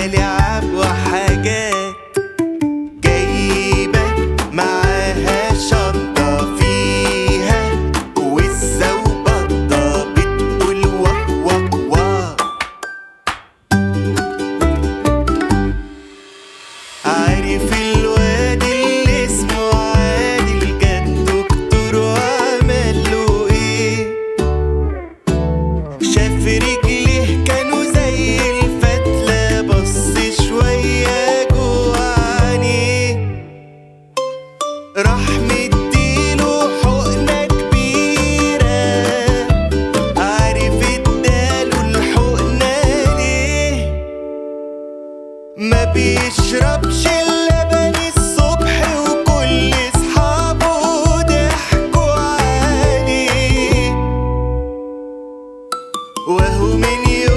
لعب وحاجات، جايبة معاها شنطة فيها وزة وبطة بتقول واه واه واه. عارف الواد اللي اسمه عادل جه الدكتور وعمل له ايه؟ شاف رجليه كانوا زي الفتلة، بص شوية جوه عينيه، راح مديله حقنة كبيرة. عارف اداله الحقنة ليه؟ ما بيشربش اللبن الصبح وكل اصحابه ضحكوا عليه، وهو من يوم